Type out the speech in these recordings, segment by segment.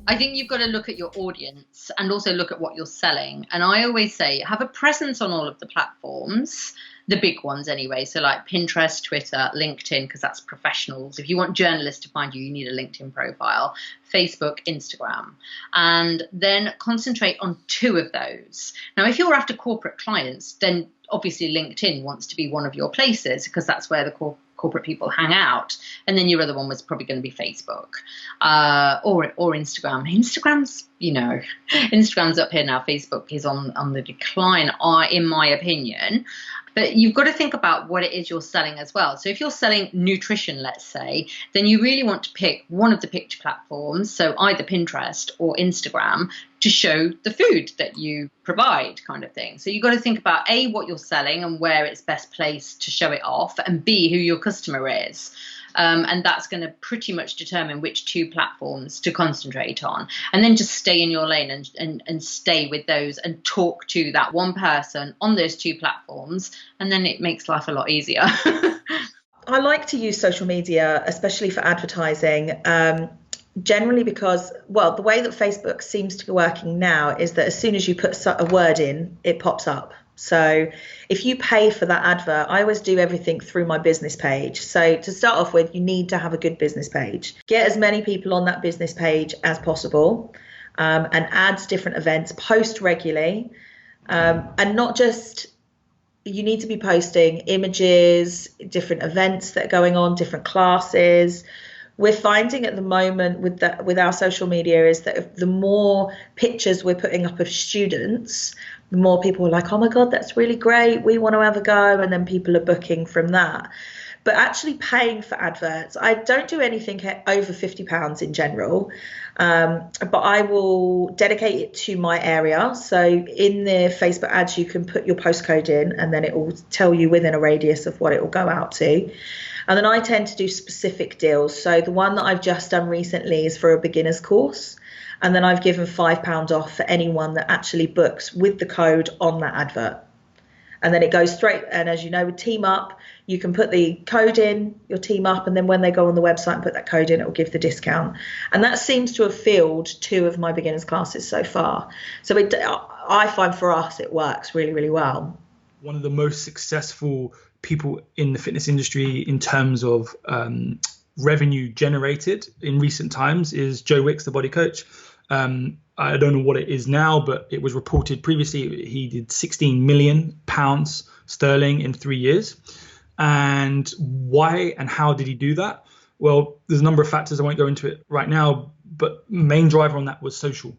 I think you've got to look at your audience and also look at what you're selling. And I always say have a presence on all of the platforms, the big ones anyway. So like Pinterest, Twitter, LinkedIn, because that's professionals. If you want journalists to find you, you need a LinkedIn profile, Facebook, Instagram, and then concentrate on two of those. Now, if you're after corporate clients, then obviously LinkedIn wants to be one of your places because that's where the corporate people hang out, and then your other one was probably going to be Facebook or Instagram. Instagram's up here now. Facebook is on the decline, in my opinion. But you've got to think about what it is you're selling as well. So if you're selling nutrition, let's say, then you really want to pick one of the picture platforms, so either Pinterest or Instagram, to show the food that you provide, kind of thing. So you've got to think about A, what you're selling and where it's best placed to show it off, and B, who your customer is. And that's going to pretty much determine which two platforms to concentrate on. And then just stay in your lane and stay with those and talk to that one person on those two platforms. And then it makes life a lot easier. I like to use social media, especially for advertising, generally because, well, the way that Facebook seems to be working now is that as soon as you put a word in, it pops up. So if you pay for that advert, I always do everything through my business page. So to start off with, you need to have a good business page. Get as many people on that business page as possible, and add different events, post regularly, and not just, you need to be posting images, different events that are going on, different classes. We're finding at the moment with our social media is that the more pictures we're putting up of students, the more people are like, oh my God, that's really great, we want to have a go. And then people are booking from that. But actually paying for adverts, I don't do anything over £50 in general, but I will dedicate it to my area. So in the Facebook ads, you can put your postcode in and then it will tell you within a radius of what it will go out to. And then I tend to do specific deals. So the one that I've just done recently is for a beginner's course. And then I've given £5 off for anyone that actually books with the code on that advert. And then it goes straight. And as you know, with Team Up, you can put the code in, your Team Up, and then when they go on the website and put that code in, it will give the discount. And that seems to have filled 2 of my beginners classes so far. So I find for us, it works really, really well. One of the most successful people in the fitness industry in terms of revenue generated in recent times is Joe Wicks, the body coach. I don't know what it is now, but it was reported previously he did £16 million sterling in 3 years. And why and how did he do that? Well, there's a number of factors. I won't go into it right now, but main driver on that was social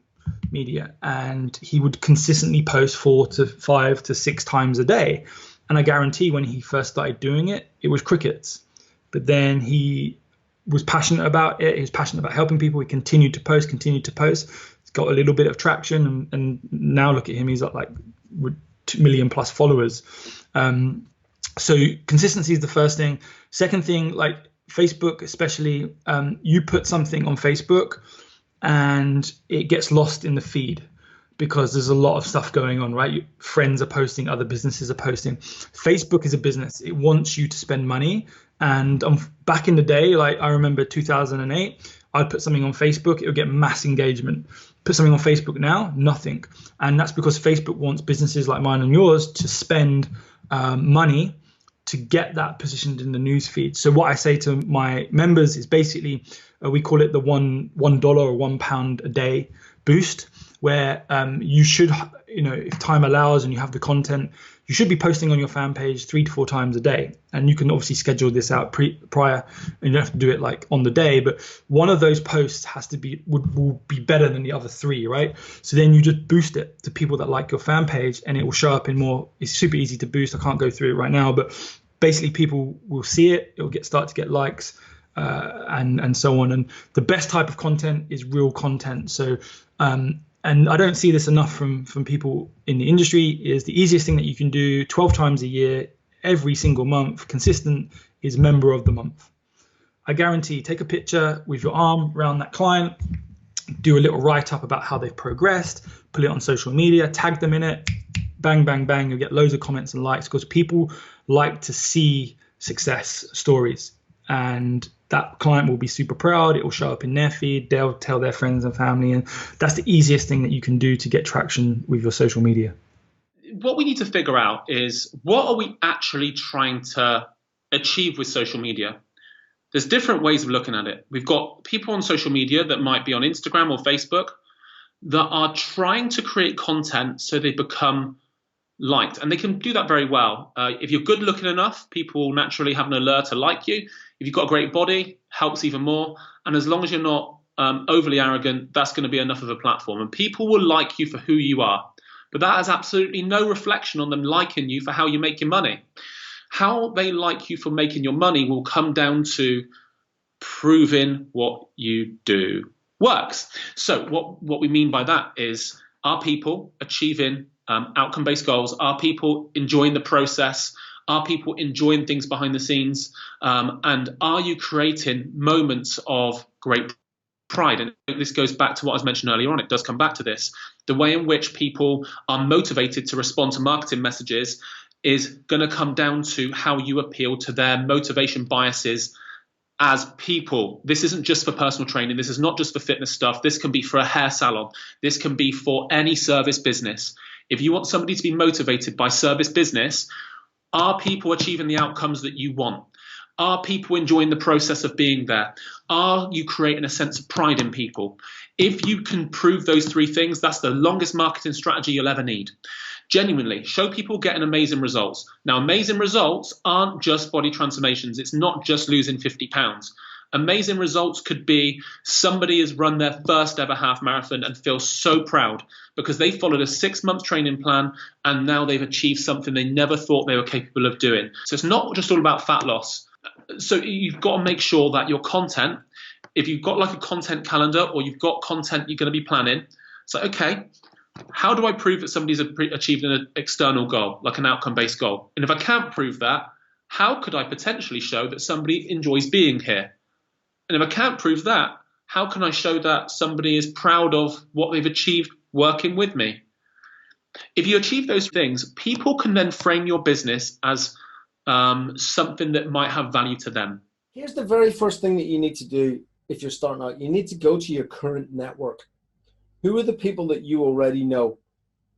media. And he would consistently post 4 to 5 to 6 times a day. And I guarantee when he first started doing it, it was crickets. But then he was passionate about it. He was passionate about helping people. He continued to post. He's got a little bit of traction. And now look at him. He's got like 2 million plus followers. So consistency is the first thing. Second thing, like Facebook especially, you put something on Facebook and it gets lost in the feed because there's a lot of stuff going on, right? Friends are posting, other businesses are posting. Facebook is a business. It wants you to spend money. And back in the day, like I remember 2008, I'd put something on Facebook, it would get mass engagement. Put something on Facebook now, nothing. And that's because Facebook wants businesses like mine and yours to spend money to get that positioned in the news feed. So what I say to my members is basically, we call it the $1 or £1 a day boost, where you should, if time allows and you have the content, you should be posting on your fan page 3 to 4 times a day. And you can obviously schedule this out prior, and you don't have to do it like on the day, but one of those posts will be better than the other 3, right? So then you just boost it to people that like your fan page and it will show up in more. It's super easy to boost. I can't go through it right now, but basically people will see it. It will start to get likes and so on. And the best type of content is real content. So, and I don't see this enough from people in the industry, is the easiest thing that you can do 12 times a year, every single month, consistent, is member of the month. I guarantee, take a picture with your arm around that client, do a little write-up about how they've progressed, put it on social media, tag them in it, bang, bang, bang, you'll get loads of comments and likes because people like to see success stories. And that client will be super proud. It will show up in their feed. They'll tell their friends and family. And that's the easiest thing that you can do to get traction with your social media. What we need to figure out is, what are we actually trying to achieve with social media? There's different ways of looking at it. We've got people on social media that might be on Instagram or Facebook that are trying to create content so they become liked, and they can do that very well. If you're good looking enough, people will naturally have an allure to like you. If you've got a great body, helps even more. And as long as you're not overly arrogant, that's going to be enough of a platform, and people will like you for who you are. But that has absolutely no reflection on them liking you for how you make your money. How they like you for making your money will come down to proving what you do works. So what we mean by that is, are people achieving outcome-based goals? Are people enjoying the process? Are people enjoying things behind the scenes? And are you creating moments of great pride? And this goes back to what I was mentioned earlier on. It does come back to this. The way in which people are motivated to respond to marketing messages is going to come down to how you appeal to their motivation biases as people. This isn't just for personal training. This is not just for fitness stuff. This can be for a hair salon. This can be for any service business. If you want somebody to be motivated by service business, are people achieving the outcomes that you want? Are people enjoying the process of being there? Are you creating a sense of pride in people? If you can prove those three things, that's the longest marketing strategy you'll ever need. Genuinely, show people getting amazing results. Now, amazing results aren't just body transformations. It's not just losing 50 pounds. Amazing results could be somebody has run their first ever half marathon and feels so proud because they followed a 6-month training plan and now they've achieved something they never thought they were capable of doing. So it's not just all about fat loss. So you've got to make sure that your content, if you've got like a content calendar or you've got content you're going to be planning, so okay, how do I prove that somebody's achieved an external goal, like an outcome-based goal? And if I can't prove that, how could I potentially show that somebody enjoys being here? And if I can't prove that, how can I show that somebody is proud of what they've achieved working with me? If you achieve those things, people can then frame your business as something that might have value to them. Here's the very first thing that you need to do if you're starting out. You need to go to your current network. Who are the people that you already know,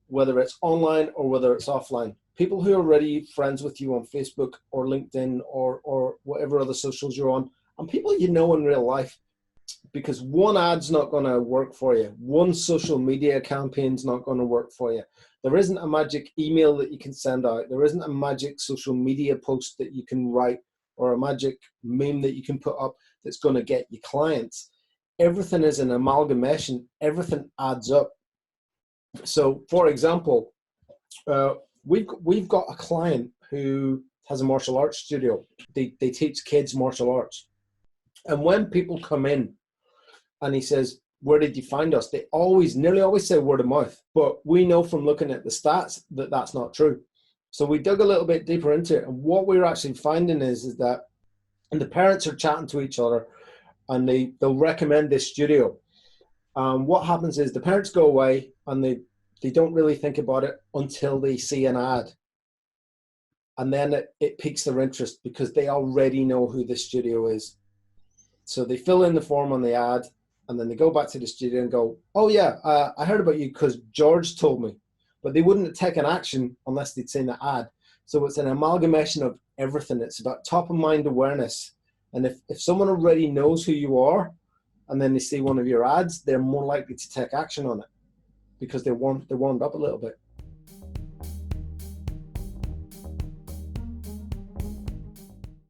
whether it's online or whether it's offline? People who are already friends with you on Facebook or LinkedIn or whatever other socials you're on, and people you know in real life. Because one ad's not going to work for you. One social media campaign's not going to work for you. There isn't a magic email that you can send out. There isn't a magic social media post that you can write or a magic meme that you can put up that's going to get you clients. Everything is an amalgamation. Everything adds up. So, for example, we've got a client who has a martial arts studio. They teach kids martial arts. And when people come in and he says, where did you find us? They nearly always say word of mouth. But we know from looking at the stats that that's not true. So we dug a little bit deeper into it. And what we're actually finding is that, and the parents are chatting to each other and they'll recommend this studio. What happens is the parents go away and they don't really think about it until they see an ad. And then it piques their interest because they already know who this studio is. So they fill in the form on the ad and then they go back to the studio and go, oh yeah, I heard about you because George told me. But they wouldn't have taken action unless they'd seen the ad. So it's an amalgamation of everything. It's about top of mind awareness. And if someone already knows who you are and then they see one of your ads, they're more likely to take action on it because they're warmed up a little bit.